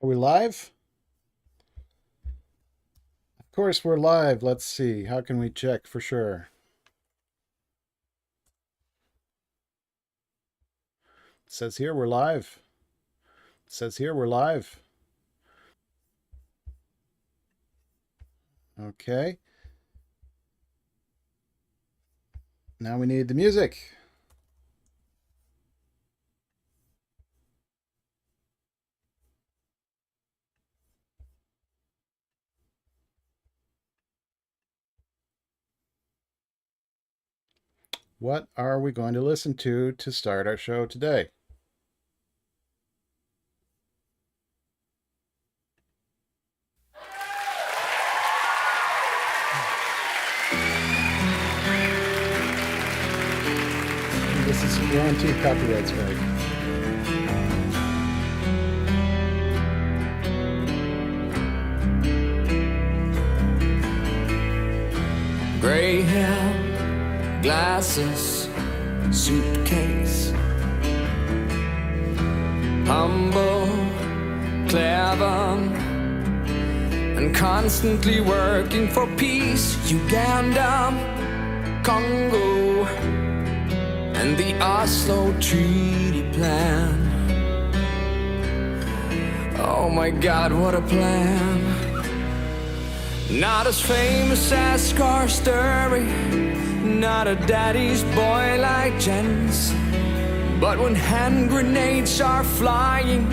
Are we live? Of course we're live. Let's see. How can we check for sure? It says here we're live. It says here we're live. Okay. Now we need the music. What are we going to listen to start our show today? This is guaranteed copyright strike. Gray hair, glasses, suitcase, humble, clever, and constantly working for peace. Uganda, Congo, and the Oslo Treaty Plan. Oh my God, what a plan. Not as famous as Scar Story, not a daddy's boy like Jens. But when hand grenades are flying,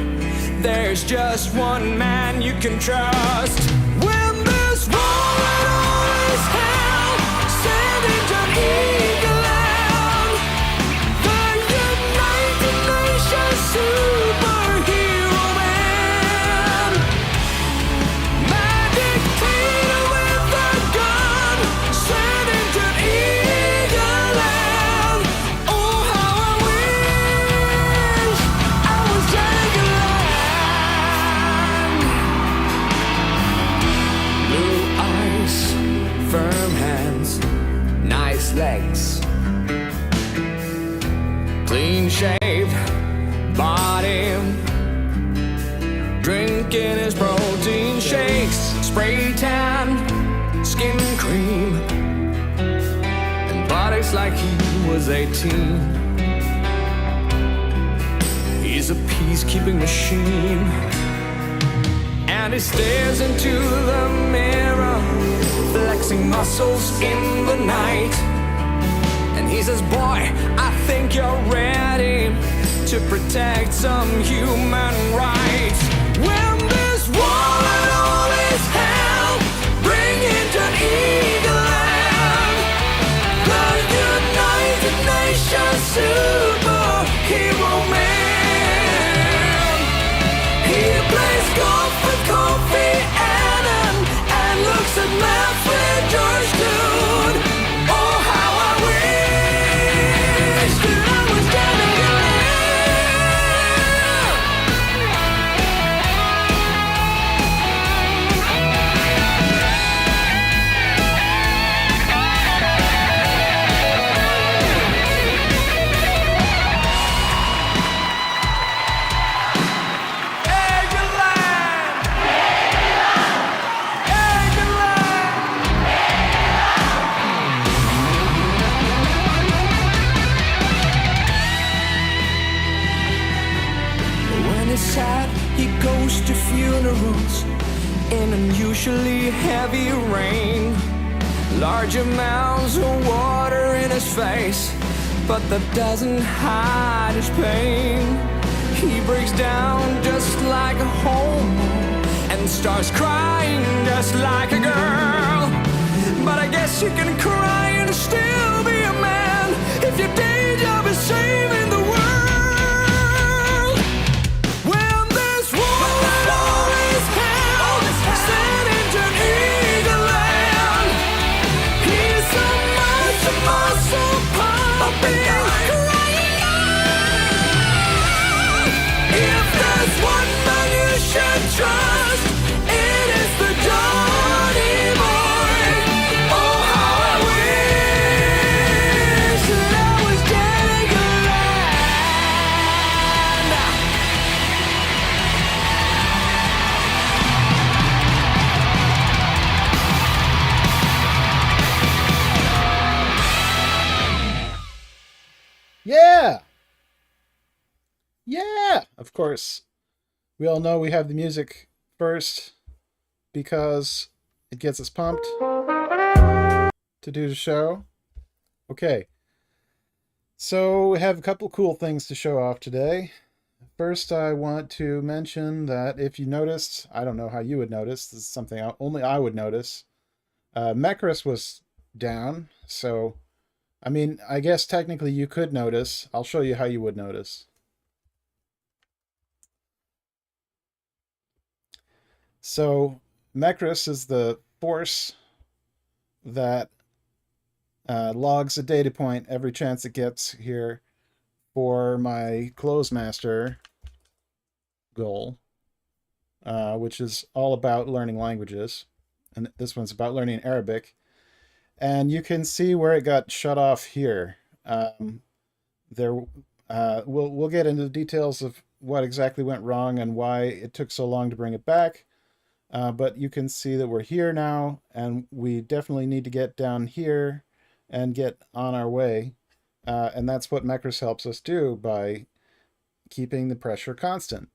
there's just one man you can trust. When there's war and all is hell, send into Eagle Land, the United Nations superhero man. Mad dictator with a gun, send into Eagle Land. Oh, how I wish I was Eagle Land. Blue eyes, firm hands, nice legs, clean shaved body, drinking his protein shakes, spray tan, skin cream, and bodies like he was 18. He's a peacekeeping machine, and he stares into the mirror, flexing muscles in the night. And he says, boy, I think you're ready to protect some human rights. When this war and all is hell, bring into Eagle Land, the United Nations superhero man. He plays golf with Kofi Annan and looks at math with George Dude. Oh, how I wish that I was Eagle When he's sad, he goes to funerals in unusually heavy rain. Large amounts of water in his face, but that doesn't hide his pain. He breaks down just like a homo and starts crying just like a girl. But I guess you can cry and still be a man if your day job is saving the world. When this war and all is hell, send into Eagle Land. He's so much a muscle pumping, crying out. If there's one man you should trust, it is the Johnny boy. Oh, how I wish that I was Eagle Land. Yeah, of course. We all know we have the music first because it gets us pumped to do the show. Okay, so we have a couple cool things to show off today. First, I want to mention that if you noticed, I don't know how you would notice, this is something only I would notice. Mecris was down, so I mean, I guess technically you could notice. I'll show you how you would notice. So, Mecris is the force that logs a data point every chance it gets here for my close master goal, which is all about learning languages. And this one's about learning Arabic. And you can see where it got shut off here. There, we'll get into the details of what exactly went wrong and why it took so long to bring it back. But you can see that we're here now, and we definitely need to get down here and get on our way. And that's what Mecris helps us do by keeping the pressure constant.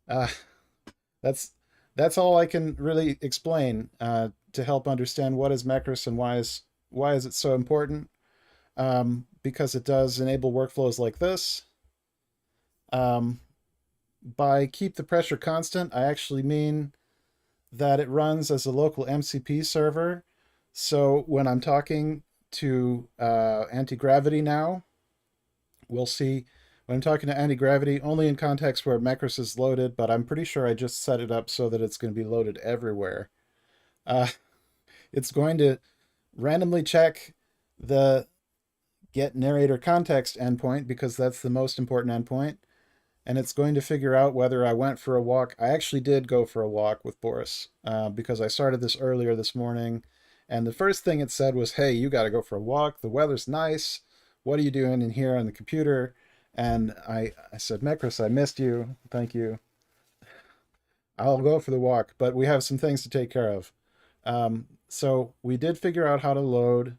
Uh, that's that's all I can really explain to help understand what is Mecris and why is it so important. Because it does enable workflows like this. Um, by keep the pressure constant, I actually mean that it runs as a local MCP server. So when I'm talking to Antigravity now, we'll see when I'm talking to Antigravity only in context where Mecris is loaded, but I'm pretty sure I just set it up so that it's going to be loaded everywhere. Uh, it's going to randomly check the get narrator context endpoint because that's the most important endpoint. And it's going to figure out whether I went for a walk. I actually did go for a walk with Boris because I started this earlier this morning. And the first thing it said was, hey, you got to go for a walk. The weather's nice. What are you doing in here on the computer? And I said, Mecris, I missed you. Thank you. I'll go for the walk, but we have some things to take care of. So we did figure out how to load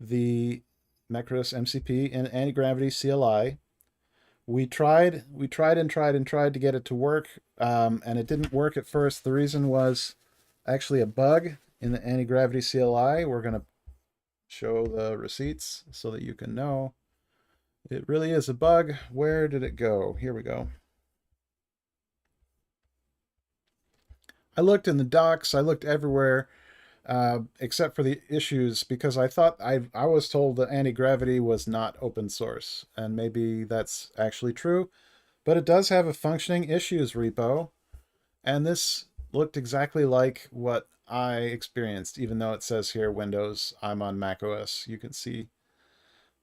the Mecris MCP in Antigravity CLI. We tried and tried to get it to work, and it didn't work at first. The reason was actually a bug in the Antigravity CLI. We're going to show the receipts so that you can know. It really is a bug. Where did it go? Here we go. I looked in the docs. I looked everywhere except for the issues because I thought I was told that Antigravity was not open source, and maybe that's actually true. But it does have a functioning issues repo, and this looked exactly like what I experienced, even though it says here Windows, I'm on Mac OS. You can see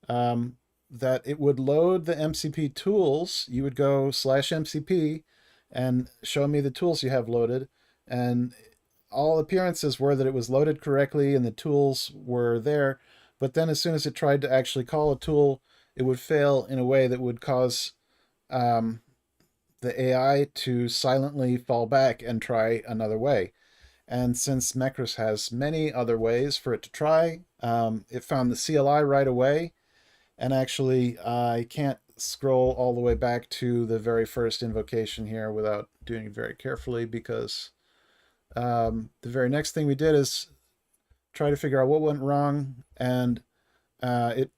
that it would load the MCP tools. You would go /MCP and show me the tools you have loaded, and all appearances were that it was loaded correctly and the tools were there. But then as soon as it tried to actually call a tool, it would fail in a way that would cause the AI to silently fall back and try another way. And since Mecris has many other ways for it to try, it found the CLI right away. And actually, I can't scroll all the way back to the very first invocation here without doing it very carefully because the very next thing we did is try to figure out what went wrong. And it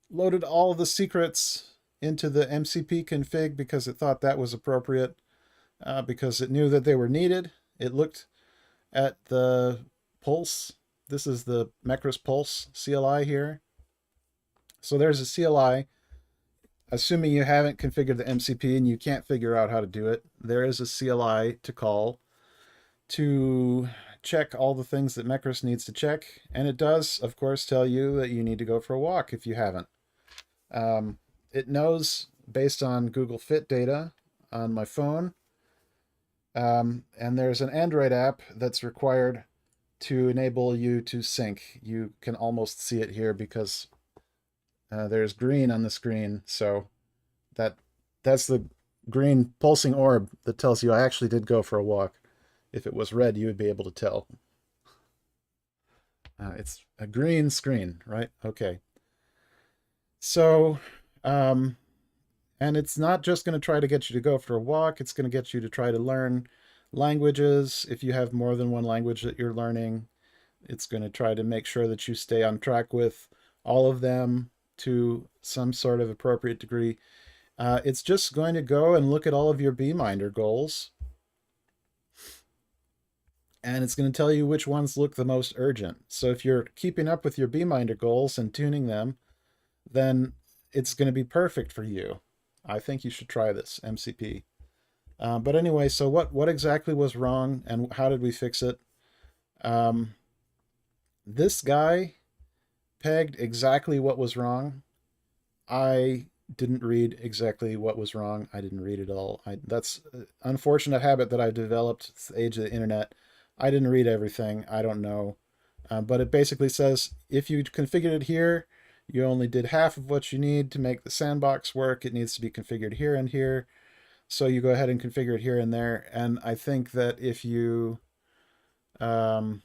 loaded all of the secrets into the MCP config because it thought that was appropriate because it knew that they were needed. It looked at the pulse. This is the Mecris pulse CLI here. So there's a CLI. Assuming you haven't configured the MCP and you can't figure out how to do it, there is a CLI to call to check all the things that Mecris needs to check. And it does, of course, tell you that you need to go for a walk if you haven't. It knows based on Google Fit data on my phone. And there's an Android app that's required to enable you to sync. You can almost see it here because there's green on the screen. So that's the green pulsing orb that tells you I actually did go for a walk. If it was red, you would be able to tell. It's a green screen, right? Okay. So And it's not just going to try to get you to go for a walk. It's going to get you to try to learn languages. If you have more than one language that you're learning, it's going to try to make sure that you stay on track with all of them to some sort of appropriate degree. It's just going to go and look at all of your Beeminder goals. And it's going to tell you which ones look the most urgent. So if you're keeping up with your Beeminder goals and tuning them, then it's going to be perfect for you. I think you should try this, MCP. But anyway, so what exactly was wrong and how did we fix it? This guy pegged exactly what was wrong. I didn't read exactly what was wrong. I didn't read it all. That's an unfortunate habit that I developed. It's the age of the internet. I didn't read everything. I don't know. But it basically says if you configured it here, you only did half of what you need to make the sandbox work. It needs to be configured here and here. So you go ahead and configure it here and there. And I think that if you read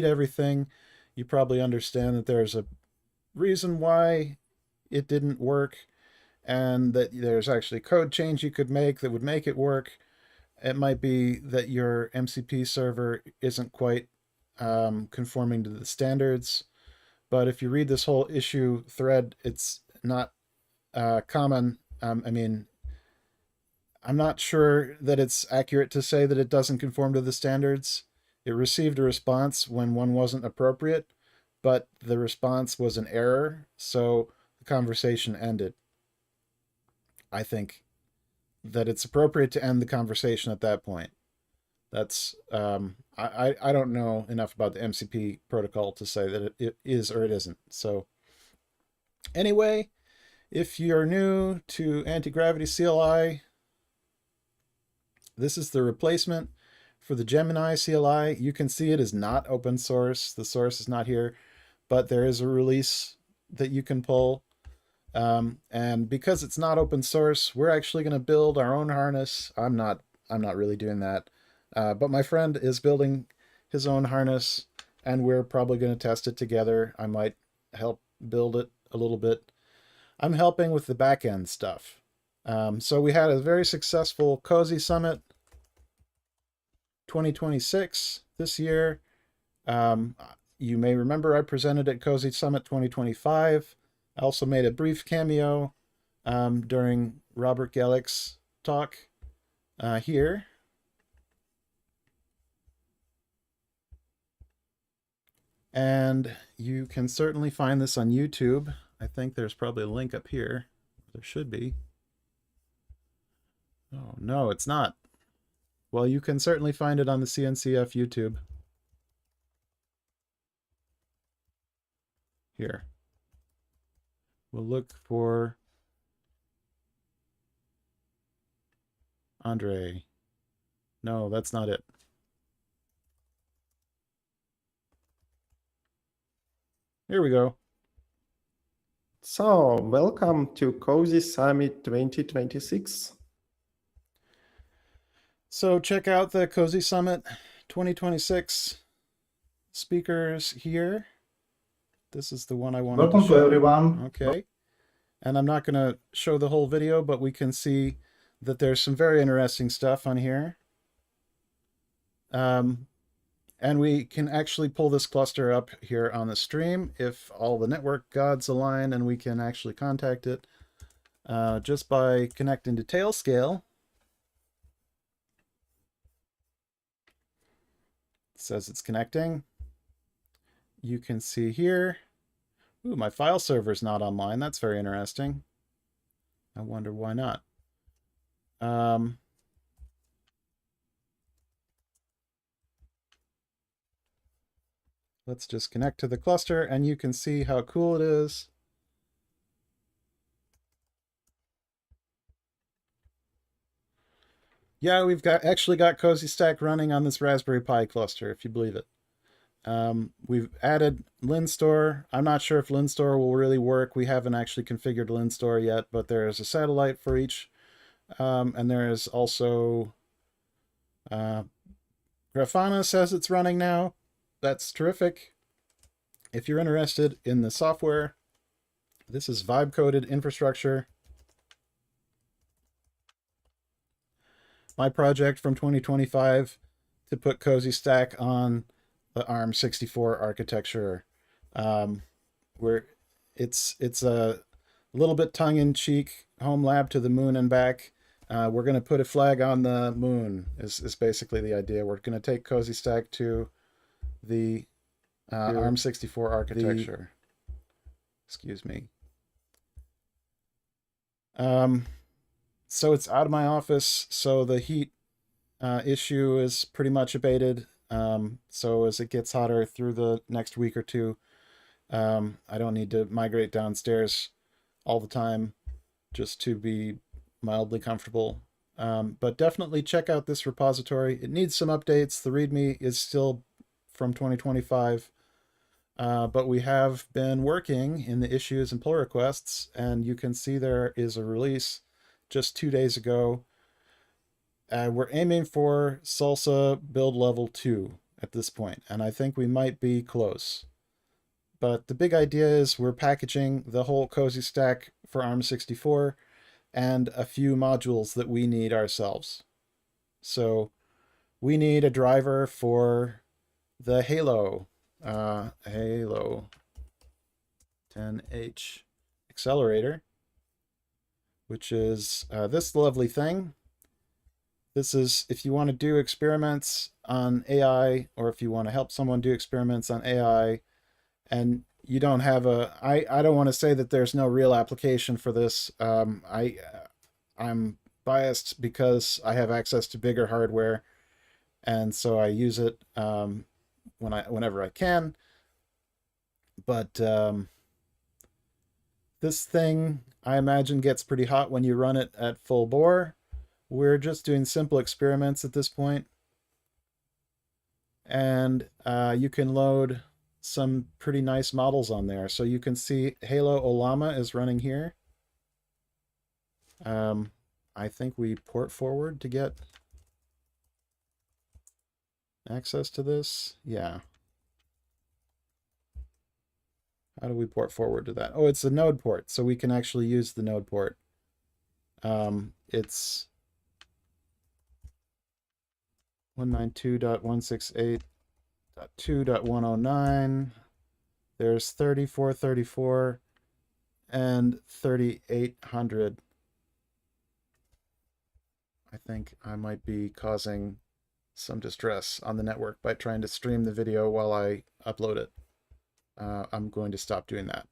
everything, you probably understand that there's a reason why it didn't work, and that there's actually code change you could make that would make it work. It might be that your MCP server isn't quite conforming to the standards, but if you read this whole issue thread, it's not common. I mean, I'm not sure that it's accurate to say that it doesn't conform to the standards. It received a response when one wasn't appropriate, but the response was an error, so the conversation ended. I think that it's appropriate to end the conversation at that point. That's I don't know enough about the MCP protocol to say that it is or it isn't. So anyway, if you're new to Antigravity CLI, this is the replacement for the Gemini CLI. You can see it is not open source. The source is not here, but there is a release that you can pull. And because it's not open source, we're actually going to build our own harness. I'm not really doing that. But my friend is building his own harness, and we're probably going to test it together. I might help build it a little bit. I'm helping with the back end stuff. So we had a very successful Cozy Summit 2026 this year. You may remember I presented at Cozy Summit 2025. I also made a brief cameo during Robert Gellick's talk here. And you can certainly find this on YouTube. I think there's probably a link up here. There should be. Oh, no, it's not. Well, you can certainly find it on the CNCF YouTube. Here. We'll look for Andre. No, that's not it. Here we go. So, welcome to Cozy Summit 2026. So check out the Cozy Summit 2026 speakers here. This is the one I wanted Welcome to show. to everyone. Okay. And I'm not going to show the whole video, but we can see that there's some very interesting stuff on here. And we can actually pull this cluster up here on the stream if all the network gods align, and we can actually contact it just by connecting to Tailscale. It says it's connecting. You can see here. Ooh, my file server's not online. That's very interesting. I wonder why not. Let's just connect to the cluster, and you can see how cool it is. Yeah, we've actually got Cozy Stack running on this Raspberry Pi cluster, if you believe it. We've added LinStore. I'm not sure if LinStore will really work. We haven't actually configured LinStore yet, but there's a satellite for each. And there is also Grafana says it's running now. That's terrific. If you're interested in the software This is vibe coded infrastructure. My project from 2025 to put Cozy Stack on the ARM64 architecture. Where it's a little bit tongue-in-cheek home lab to the moon and back. We're going to put a flag on the moon is basically the idea. We're going to take Cozy Stack to the ARM64 architecture. Excuse me. So it's out of my office, so the heat issue is pretty much abated. So as it gets hotter through the next week or two, I don't need to migrate downstairs all the time just to be mildly comfortable. But definitely check out this repository. It needs some updates. The README is still from 2025. But we have been working in the issues and pull requests, and you can see there is a release just 2 days ago. We're aiming for Salsa build level 2 at this point, and I think we might be close. But the big idea is we're packaging the whole Cozy Stack for ARM64 and a few modules that we need ourselves. So we need a driver for the Halo 10H accelerator, which is this lovely thing. This is if you want to do experiments on AI, or if you want to help someone do experiments on AI, and you don't have I don't want to say that there's no real application for this. I'm biased because I have access to bigger hardware, and so I use it whenever I can. But this thing, I imagine, gets pretty hot when you run it at full bore. We're just doing simple experiments at this point. And you can load some pretty nice models on there. So you can see Halo Olama is running here. I think we port forward to get access to this. Yeah. How do we port forward to that? Oh, it's a node port, so we can actually use the node port. It's 192.168.2.109. There's 3434 and 3800. I think I might be causing some distress on the network by trying to stream the video while I upload it. I'm going to stop doing that.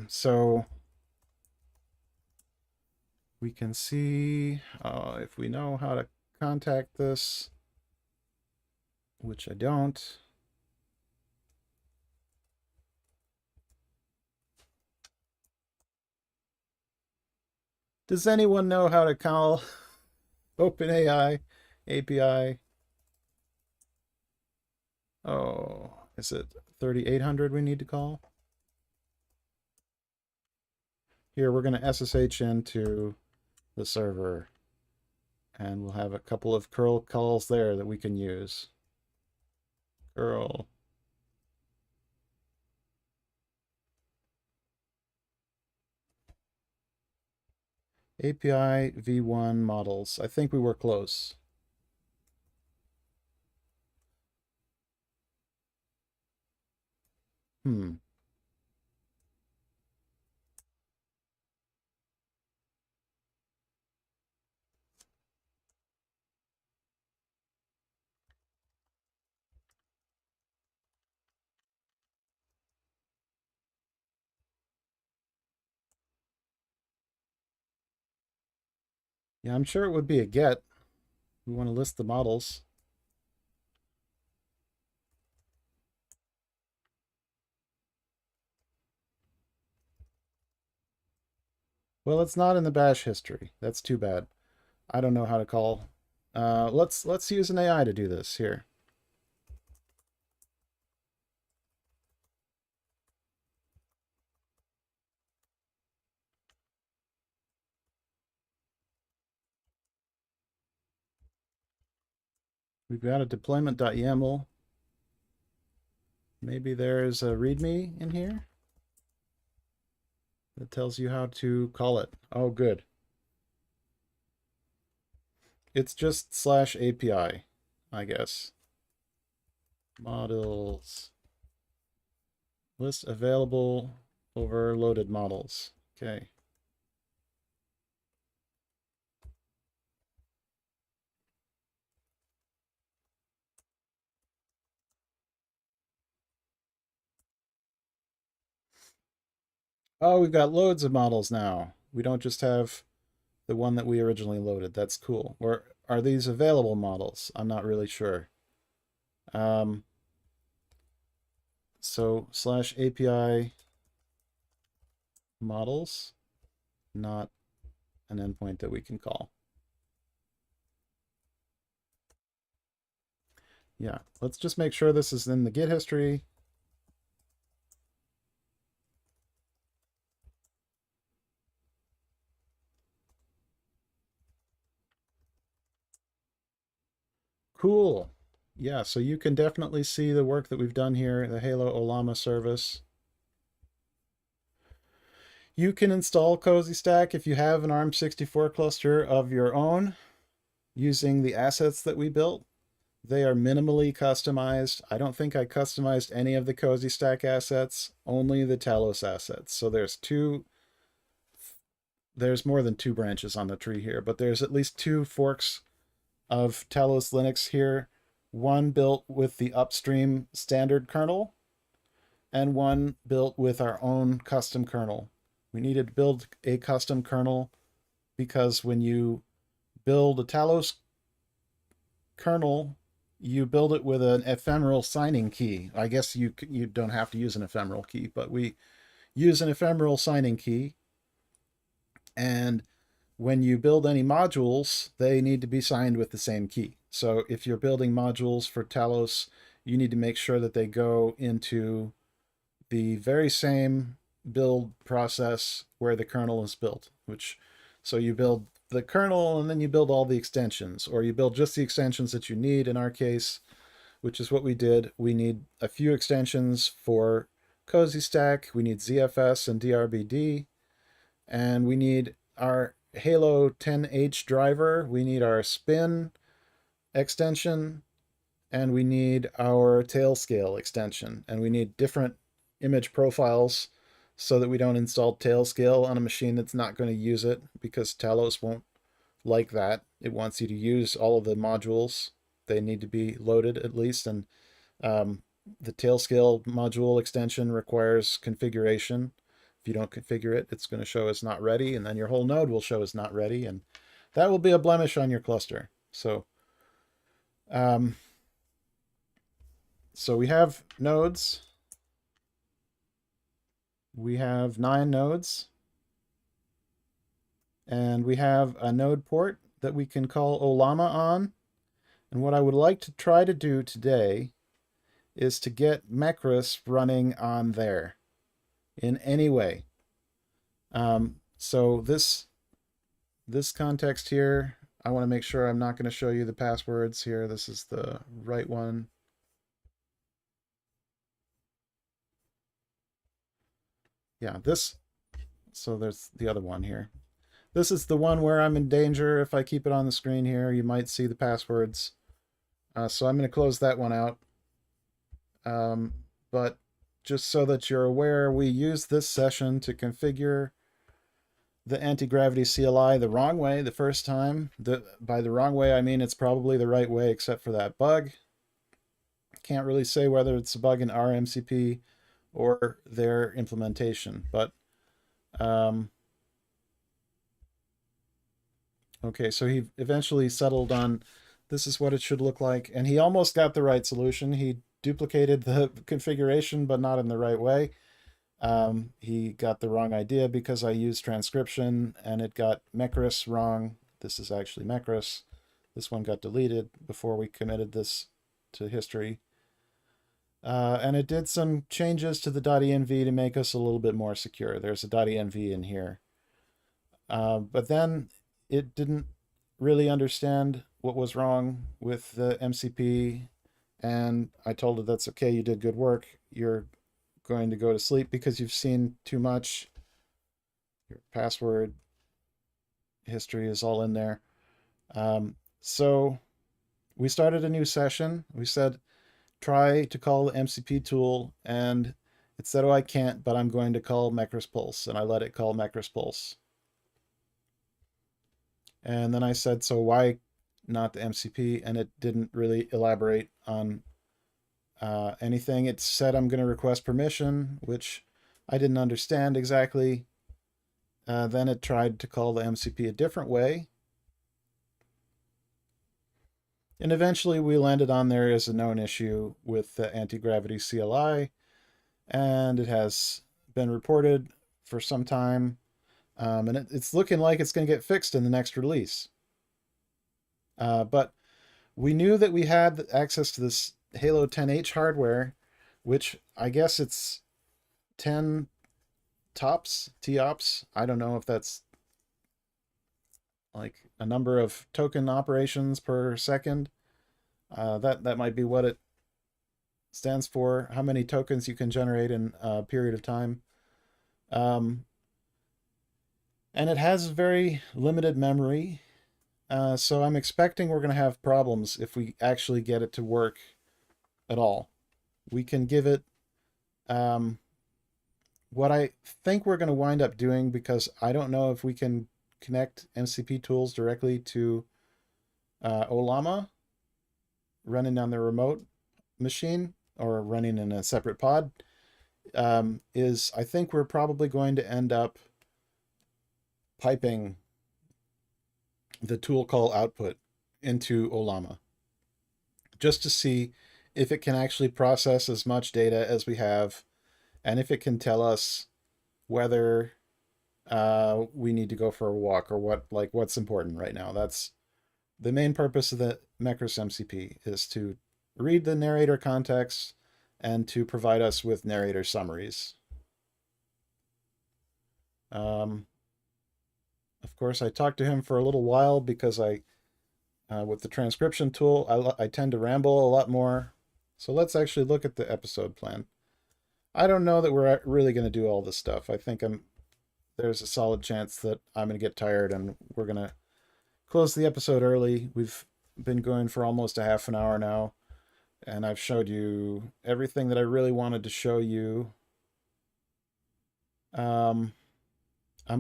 So we can see if we know how to contact this, which I don't. Does anyone know how to call OpenAI API? Oh, is it 3800 we need to call? Here, we're going to SSH into the server, and we'll have a couple of curl calls there that we can use. Curl. API v1 models. I think we were close. Yeah, I'm sure it would be a get. We want to list the models. Well, it's not in the bash history. That's too bad. I don't know how to call. Let's use an AI to do this here. We've got a deployment.yaml. Maybe there's a README in here that tells you how to call it. Oh, good. It's just /API, I guess. Models. List available overloaded models. Okay. Oh, we've got loads of models now. We don't just have the one that we originally loaded. That's cool. Or are these available models? I'm not really sure. So /API models, not an endpoint that we can call. Yeah, let's just make sure this is in the Git history. Cool. Yeah, so you can definitely see the work that we've done here, the Halo Olama service. You can install Cozy Stack if you have an ARM64 cluster of your own using the assets that we built. They are minimally customized. I don't think I customized any of the Cozy Stack assets, only the Talos assets. So there's more than 2 branches on the tree here, but there's at least 2 forks of Talos Linux here. One built with the upstream standard kernel, and one built with our own custom kernel. We needed to build a custom kernel because when you build a Talos kernel, you build it with an ephemeral signing key. I guess you don't have to use an ephemeral key, but we use an ephemeral signing key. And when you build any modules, they need to be signed with the same key. So if you're building modules for Talos, you need to make sure that they go into the very same build process where the kernel is built, so you build the kernel and then you build all the extensions, or you build just the extensions that you need. In our case, which is what we did, we need a few extensions for Cozy Stack, we need ZFS and DRBD, and we need our Halo 10H driver, we need our spin extension, and we need our Tailscale extension, and we need different image profiles so that we don't install Tailscale on a machine that's not going to use it, because Talos won't like that. It wants you to use all of the modules. They need to be loaded at least, and the Tailscale module extension requires configuration. If you don't configure it, it's going to show as not ready, and then your whole node will show as not ready, and that will be a blemish on your cluster. So we have nodes. We have 9 nodes. And we have a node port that we can call Olama on. And what I would like to try to do today is to get Mecris running on there in any way. So this context here, I want to make sure I'm not going to show you the passwords here. This is the right one. Yeah, so there's the other one here. This is the one where I'm in danger. If I keep it on the screen here, you might see the passwords. So I'm going to close that one out. But just so that you're aware, we used this session to configure the Antigravity CLI the wrong way the first time. By the wrong way, I mean it's probably the right way except for that bug. Can't really say whether it's a bug in our MCP or their implementation, but okay, so he eventually settled on this is what it should look like, and he almost got the right solution. He duplicated the configuration, but not in the right way. He got the wrong idea because I used transcription, and it got Mecris wrong. This is actually Mecris. This one got deleted before we committed this to history. And it did some changes to the .env to make us a little bit more secure. There's a .env in here. But then it didn't really understand what was wrong with the MCP, and I told it that's okay, you did good work. You're going to go to sleep because you've seen too much. Your password history is all in there. So we started a new session. We said, try to call the MCP tool, and it said, oh, I can't, but I'm going to call Mecris Pulse, and I let it call Mecris Pulse. And then I said, so why not the MCP? And it didn't really elaborate on anything. It said I'm going to request permission, which I didn't understand exactly. Then it tried to call the MCP a different way. And eventually we landed on there as a known issue with the Antigravity CLI, and it has been reported for some time. And it's looking like it's going to get fixed in the next release. But we knew that we had access to this Halo 10H hardware, which I guess it's 10 tops, TOPS. I don't know if that's like a number of token operations per second. That might be what it stands for, how many tokens you can generate in a period of time. And it has very limited memory. So I'm expecting we're going to have problems if we actually get it to work at all. We can give it what I think we're going to wind up doing, because I don't know if we can connect MCP tools directly to Ollama running on the remote machine or running in a separate pod, is I think we're probably going to end up piping the tool call output into Ollama just to see if it can actually process as much data as we have, and if it can tell us whether we need to go for a walk or what's important right now. That's the main purpose of the Mecris MCP, is to read the narrator context and to provide us with narrator summaries. Of course, I talked to him for a little while because with the transcription tool, I tend to ramble a lot more. So let's actually look at the episode plan. I don't know that we're really going to do all this stuff. I think there's a solid chance that I'm going to get tired and we're going to close the episode early. We've been going for almost a half an hour now, and I've showed you everything that I really wanted to show you. I'm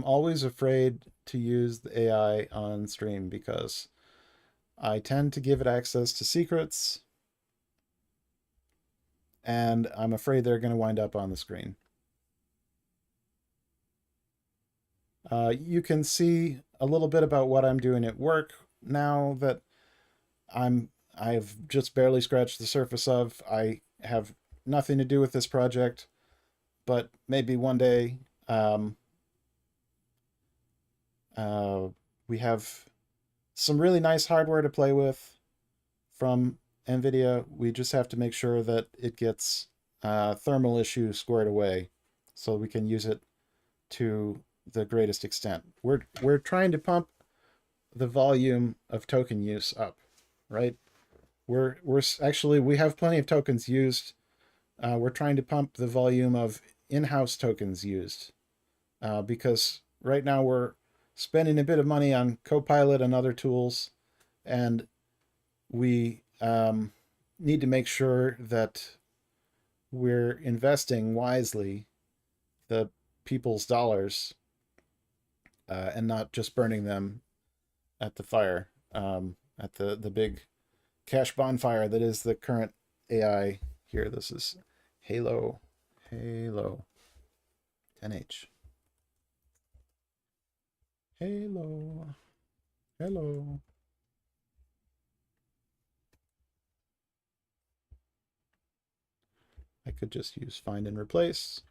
always afraid to use the AI on stream because I tend to give it access to secrets, and I'm afraid they're going to wind up on the screen. You can see a little bit about what I'm doing at work now that I've just barely scratched the surface of. I have nothing to do with this project, but maybe one day we have some really nice hardware to play with from NVIDIA. We just have to make sure that it gets thermal issues squared away so we can use it to the greatest extent. We're trying to pump the volume of token use up, right? We have plenty of tokens used. We're trying to pump the volume of in-house tokens used because right now we're spending a bit of money on Copilot and other tools, and we need to make sure that we're investing wisely the people's dollars and not just burning them at the fire, at the big cash bonfire that is the current AI here. This is Halo 10H. Hello. I could just use find and replace,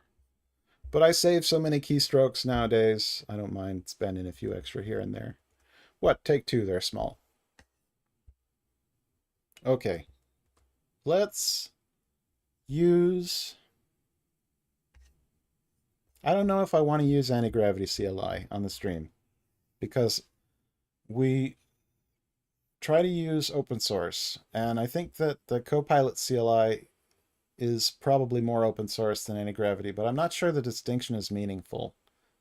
but I save so many keystrokes nowadays, I don't mind spending a few extra here and there. What? Take two, they're small. Okay. Let's use... I don't know if I want to use Antigravity CLI on the stream, because we try to use open source. And I think that the Copilot CLI is probably more open source than Antigravity, but I'm not sure the distinction is meaningful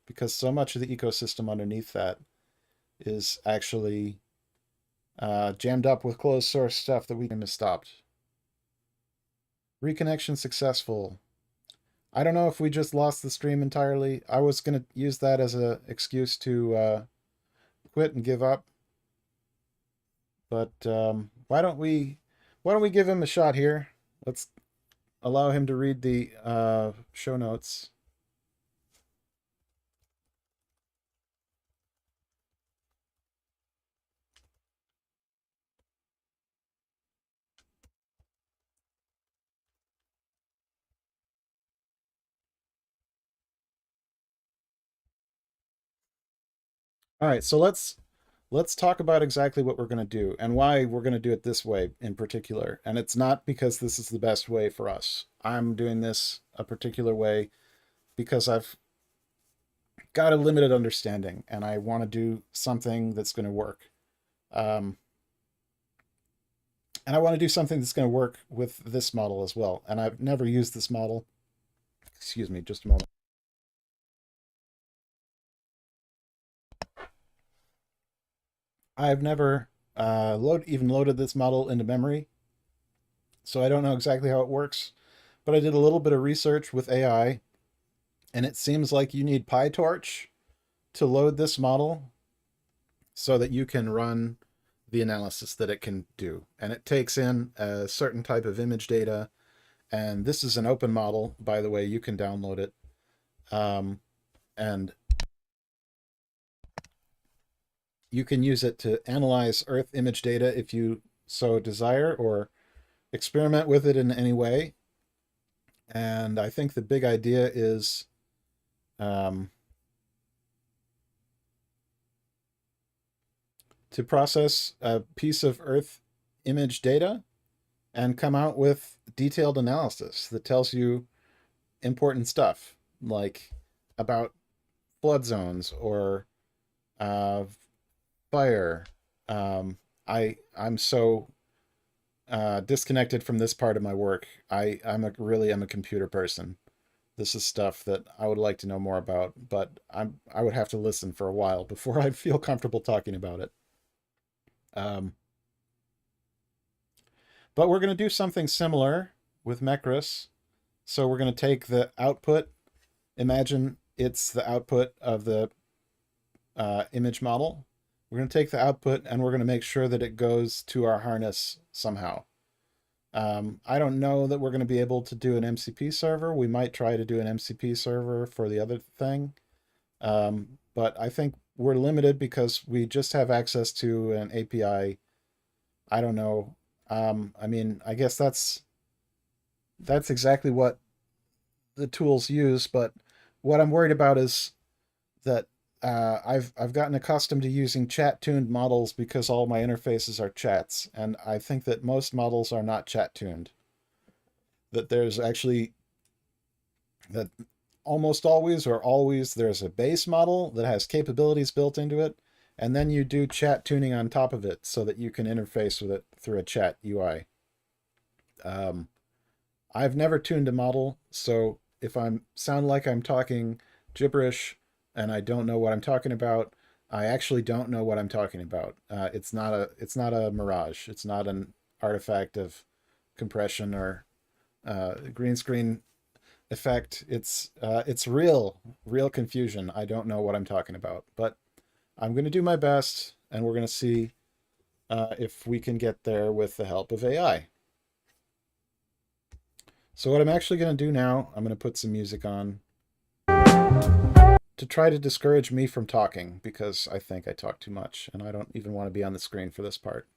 because so much of the ecosystem underneath that is actually jammed up with closed source stuff that we can have stopped. Reconnection successful. I don't know if we just lost the stream entirely. I was going to use that as an excuse to quit and give up. But why don't we give him a shot here? Let's allow him to read the show notes. All right, so let's talk about exactly what we're going to do and why we're going to do it this way in particular. And it's not because this is the best way for us. I'm doing this a particular way because I've got a limited understanding and I want to do something that's going to work. And I want to do something that's going to work with this model as well. And I've never used this model. Excuse me, just a moment. I've never even loaded this model into memory, so I don't know exactly how it works. But I did a little bit of research with AI, and it seems like you need PyTorch to load this model so that you can run the analysis that it can do. And it takes in a certain type of image data, and this is an open model, by the way. You can download it. And you can use it to analyze Earth image data if you so desire, or experiment with it in any way. And I think the big idea is to process a piece of Earth image data and come out with detailed analysis that tells you important stuff, like about flood zones or fire. I'm so disconnected from this part of my work. I'm a computer person. This is stuff that I would like to know more about, but I would have to listen for a while before I feel comfortable talking about it. But we're going to do something similar with Mecris. So we're going to take the output. Imagine it's the output of the image model. We're going to take the output and we're going to make sure that it goes to our harness somehow. I don't know that we're going to be able to do an MCP server. We might try to do an MCP server for the other thing. But I think we're limited because we just have access to an API. I don't know. I mean, I guess that's exactly what the tools use. But what I'm worried about is that I've gotten accustomed to using chat-tuned models because all my interfaces are chats, and I think that most models are not chat-tuned. That there's actually, that almost always or always there's a base model that has capabilities built into it, and then you do chat tuning on top of it so that you can interface with it through a chat UI. I've never tuned a model, so if I sound like I'm talking gibberish and I don't know what I'm talking about, I actually don't know what I'm talking about. It's not a mirage. It's not an artifact of compression or green screen effect. It's real confusion. I don't know what I'm talking about, but I'm going to do my best, and we're going to see if we can get there with the help of AI. So what I'm actually going to do now, I'm going to put some music on to try to discourage me from talking, because I think I talk too much, and I don't even want to be on the screen for this part.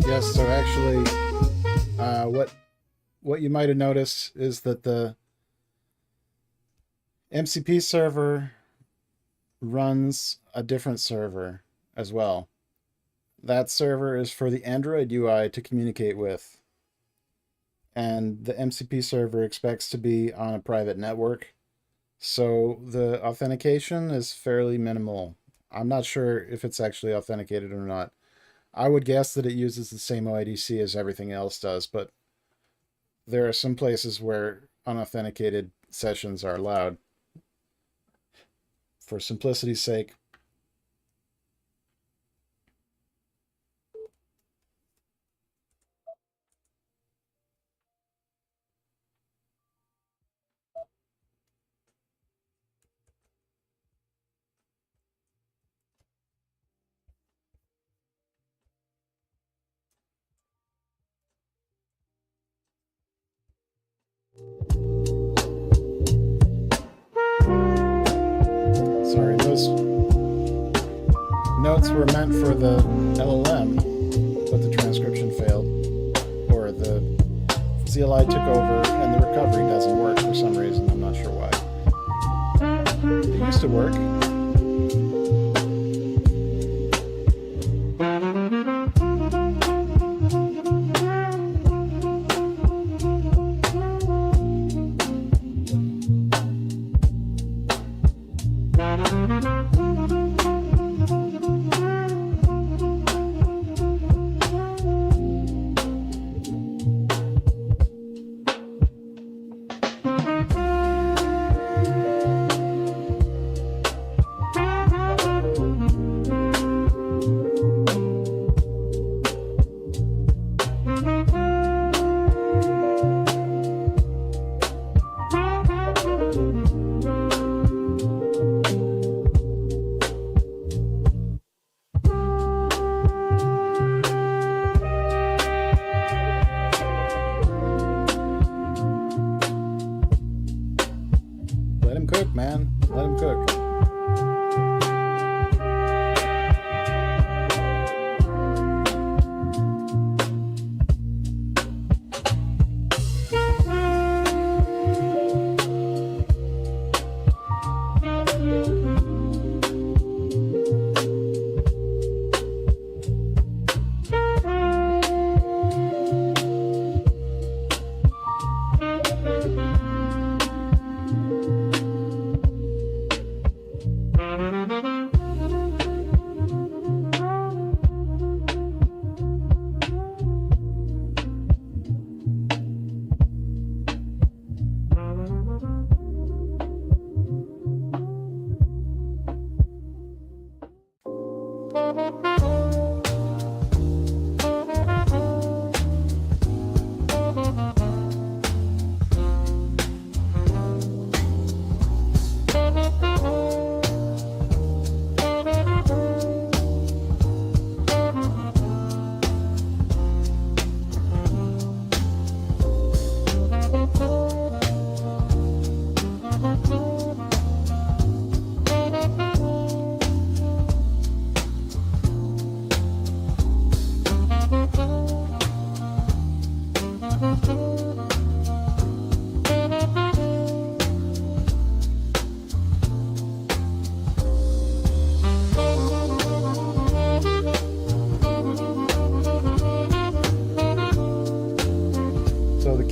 Yes, so actually, what you might have noticed is that the MCP server runs a different server as well. That server is for the Android UI to communicate with. And the MCP server expects to be on a private network. So the authentication is fairly minimal. I'm not sure if it's actually authenticated or not. I would guess that it uses the same OIDC as everything else does, but there are some places where unauthenticated sessions are allowed. For simplicity's sake, sorry, those notes were meant for the LLM, but the transcription failed, or the CLI took over and the recovery doesn't work for some reason. I'm not sure why. It used to work. Let him cook, man. Let him cook.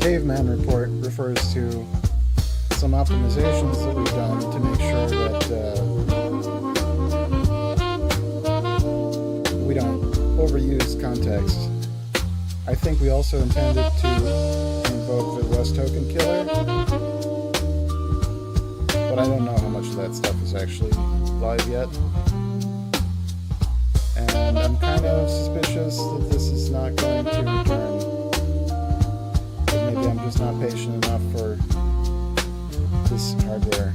Caveman report refers to some optimizations that we've done to make sure that we don't overuse context. I think we also intended to invoke the Rust token killer, but I don't know how much of that stuff is actually live yet. And I'm kind of suspicious that this is not going to return. Maybe I'm just not patient enough for this hardware.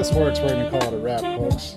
this works, we're going to call it a wrap, folks.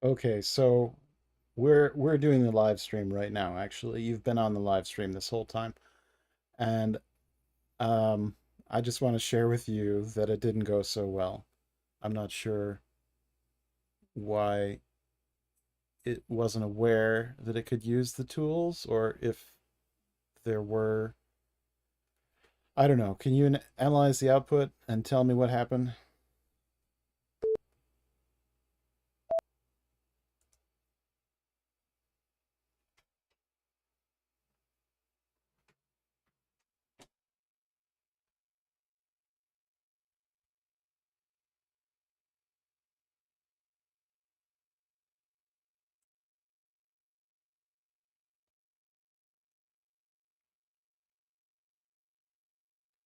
Okay, so we're doing the live stream right now, actually. You've been on the live stream this whole time. And um I just want to share with you that it didn't go so well. I'm not sure why it wasn't aware that it could use the tools, or if there were, I don't know. Can you analyze the output and tell me what happened?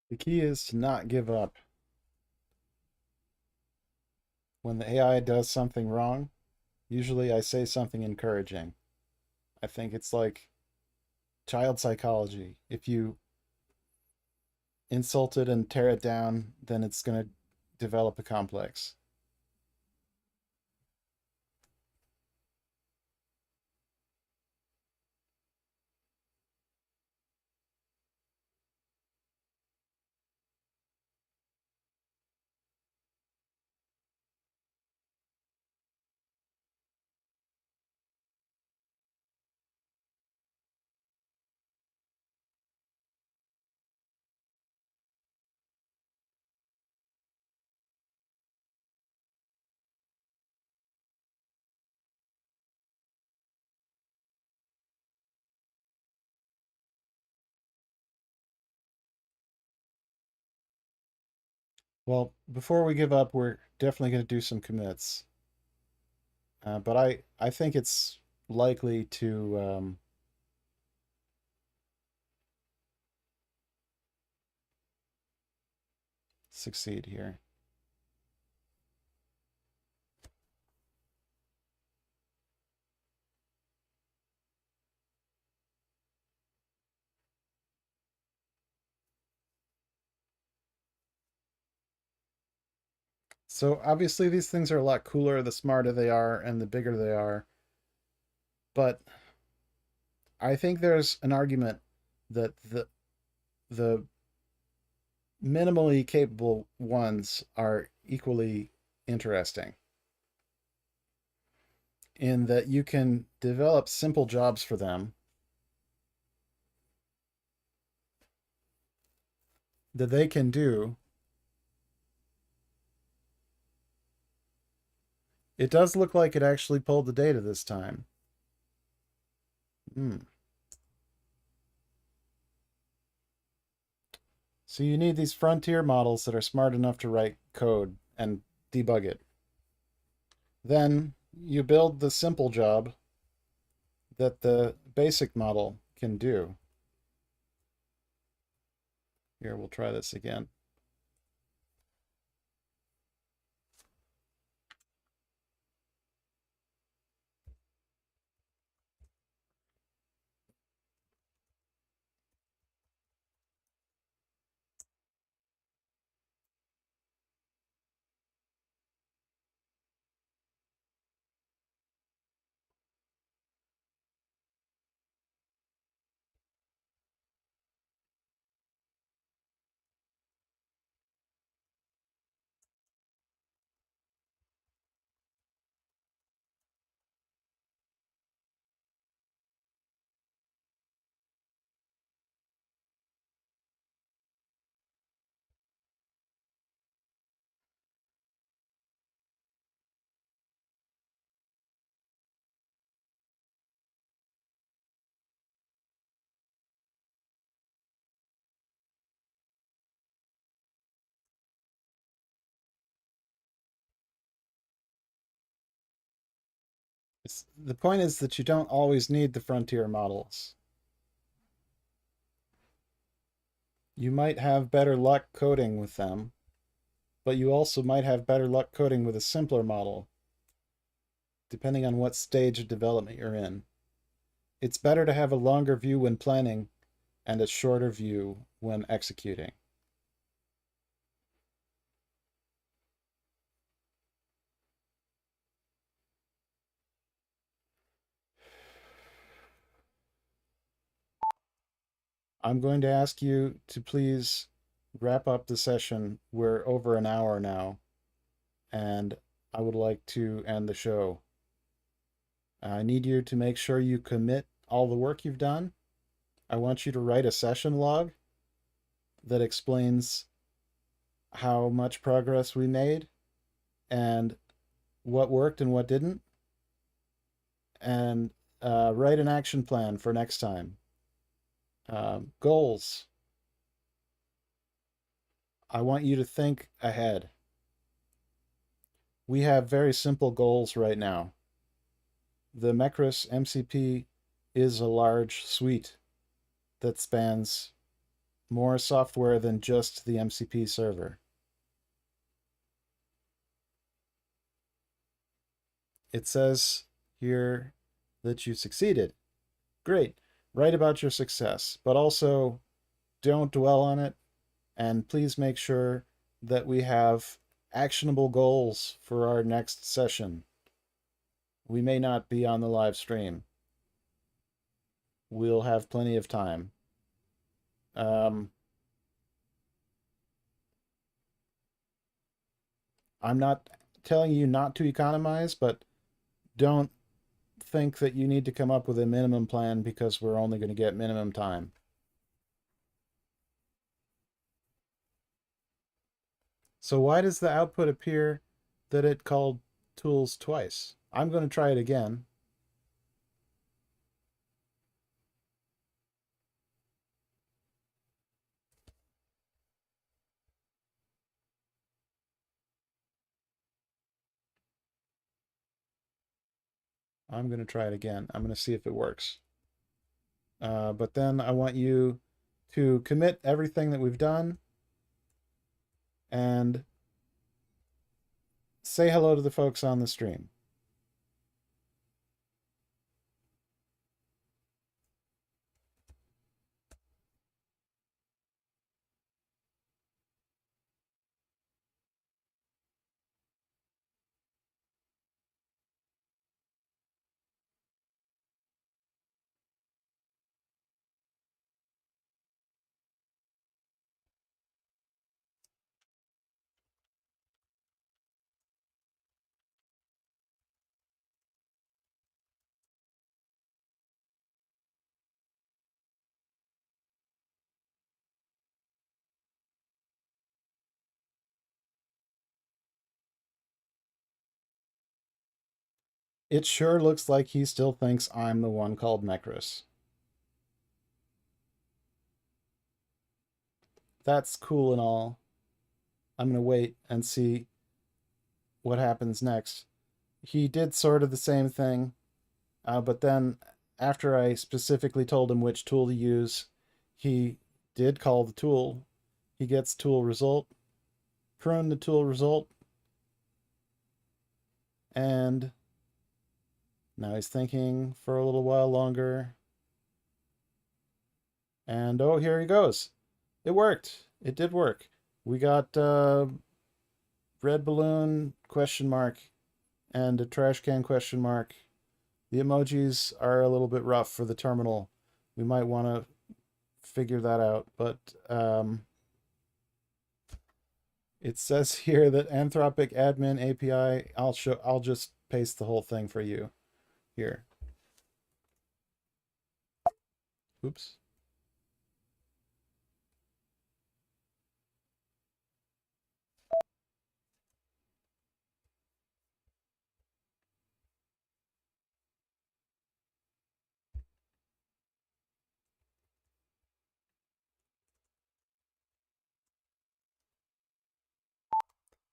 The key is to not give up. When the AI does something wrong, usually I say something encouraging. I think it's like child psychology. If you insult it and tear it down, then it's going to develop a complex. Well, before we give up, we're definitely going to do some commits. But I think it's likely to succeed here. So obviously these things are a lot cooler the smarter they are and the bigger they are. But I think there's an argument that the minimally capable ones are equally interesting in that you can develop simple jobs for them that they can do. It does look like it actually pulled the data this time. Hmm. So you need these frontier models that are smart enough to write code and debug it. Then you build the simple job that the basic model can do. Here, we'll try this again. The point is that you don't always need the frontier models. You might have better luck coding with them, but you also might have better luck coding with a simpler model, depending on what stage of development you're in. It's better to have a longer view when planning and a shorter view when executing. I'm going to ask you to please wrap up the session. We're over an hour now, and I would like to end the show. I need you to make sure you commit all the work you've done. I want you to write a session log that explains how much progress we made and what worked and what didn't, and write an action plan for next time. Goals. I want you to think ahead. We have very simple goals right now. The Mecris MCP is a large suite that spans more software than just the MCP server. It says here that you succeeded. Great. Write about your success, but also don't dwell on it. And please make sure that we have actionable goals for our next session. We may not be on the live stream. We'll have plenty of time. I'm not telling you not to economize, but don't think that you need to come up with a minimum plan because we're only going to get minimum time. So why does the output appear that it called tools twice? I'm going to try it again. I'm going to try it again. I'm going to see if it works. But then I want you to commit everything that we've done and say hello to the folks on the stream. It sure looks like he still thinks I'm the one called Mecris. That's cool and all. I'm going to wait and see what happens next. He did sort of the same thing, but then after I specifically told him which tool to use, he did call the tool. He gets tool result, prune the tool result, and now he's thinking for a little while longer. And oh, here he goes. It worked. It did work. We got red balloon question mark and a trash can question mark. The emojis are a little bit rough for the terminal. We might want to figure that out, but it says here that Anthropic Admin API. I'll just paste the whole thing for you here. Oops.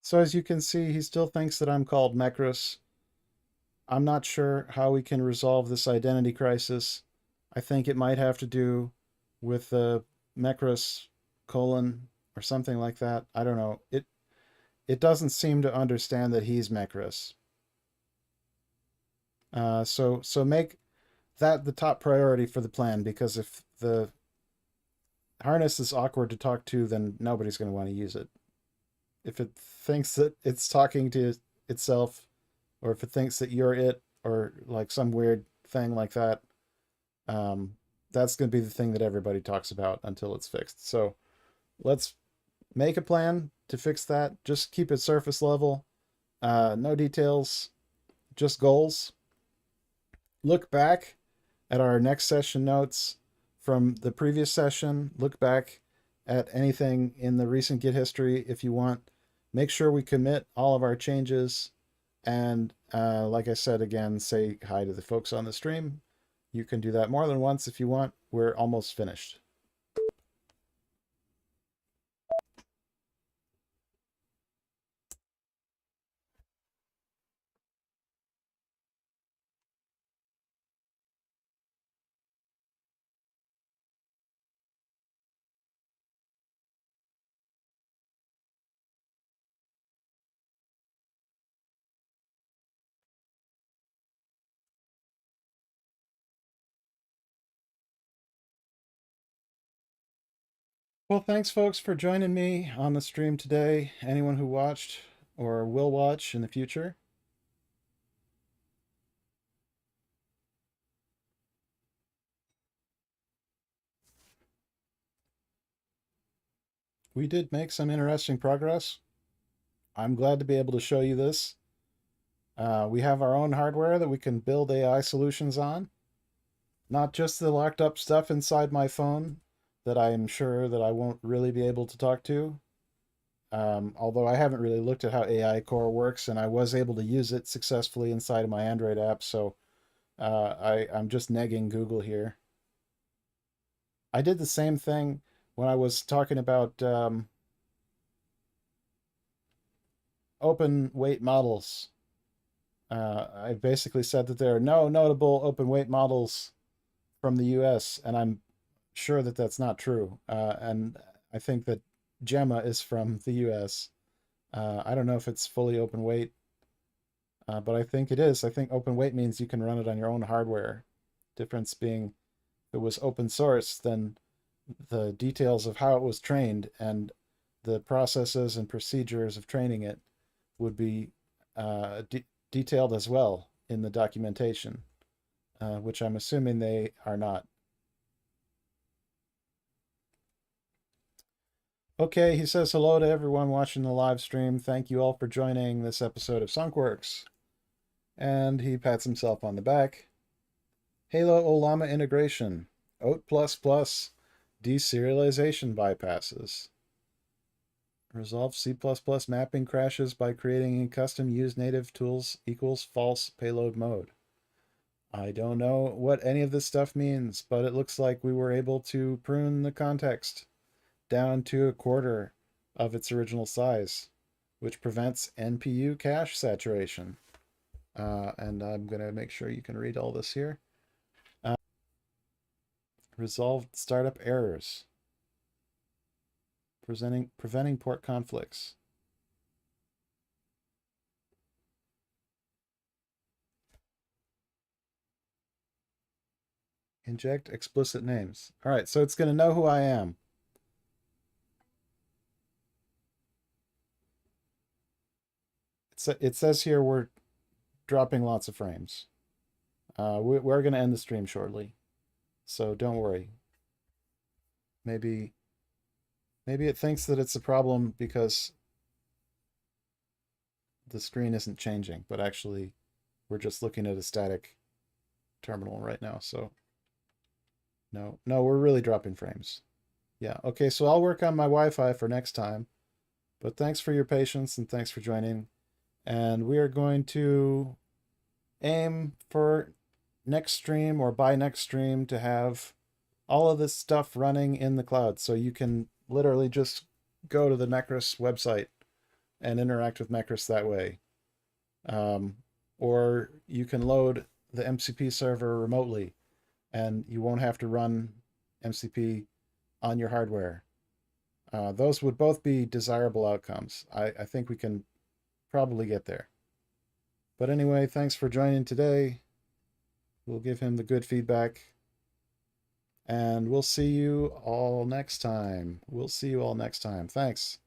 So as you can see, he still thinks that I'm called Mecris. I'm not sure how we can resolve this identity crisis. I think it might have to do with the Mecris colon or something like that. I don't know. It doesn't seem to understand that he's Mecris. So make that the top priority for the plan, because if the harness is awkward to talk to, then nobody's going to want to use it. If it thinks that it's talking to itself, or if it thinks that you're it, or like some weird thing like that, that's going to be the thing that everybody talks about until it's fixed. So let's make a plan to fix that. Just keep it surface level. No details, just goals. Look back at our next session notes from the previous session. Look back at anything in the recent Git history if you want. Make sure we commit all of our changes. And like I said, again, say hi to the folks on the stream. You can do that more than once if you want. We're almost finished. Well, thanks, folks, for joining me on the stream today. Anyone who watched or will watch in the future. We did make some interesting progress. I'm glad to be able to show you this. We have our own hardware that we can build AI solutions on. Not just the locked up stuff inside my phone that I'm sure that I won't really be able to talk to. Although I haven't really looked at how AI Core works, and I was able to use it successfully inside of my Android app, so I'm just negging Google here. I did the same thing when I was talking about open weight models. I basically said that there are no notable open weight models from the US, and I'm sure that that's not true. And I think that Gemma is from the US. I don't know if it's fully open weight, but I think it is. I think open weight means you can run it on your own hardware. Difference being, if it was open source, then the details of how it was trained and the processes and procedures of training it would be detailed as well in the documentation, which I'm assuming they are not. Okay, he says hello to everyone watching the live stream. Thank you all for joining this episode of Sunkworks. And he pats himself on the back. Halo Olama integration. OAT++ deserialization bypasses. Resolve C++ mapping crashes by creating a custom use native tools equals false payload mode. I don't know what any of this stuff means, but it looks like we were able to prune the context down to a quarter of its original size, which prevents NPU cache saturation. And I'm going to make sure you can read all this here. Resolved startup errors. Preventing port conflicts. Inject explicit names. All right, so it's going to know who I am. It says here we're dropping lots of frames. We're going to end the stream shortly, so don't worry. Maybe it thinks that it's a problem because the screen isn't changing, but actually we're just looking at a static terminal right now, so no, we're really dropping frames. Yeah, okay, so I'll work on my Wi-Fi for next time, but thanks for your patience and thanks for joining. And we are going to aim for next stream or by next stream to have all of this stuff running in the cloud. So you can literally just go to the Mecris website and interact with Mecris that way. Or you can load the MCP server remotely and you won't have to run MCP on your hardware. Those would both be desirable outcomes. I think we can probably get there. But anyway, thanks for joining today. We'll give him the good feedback. And we'll see you all next time. Thanks.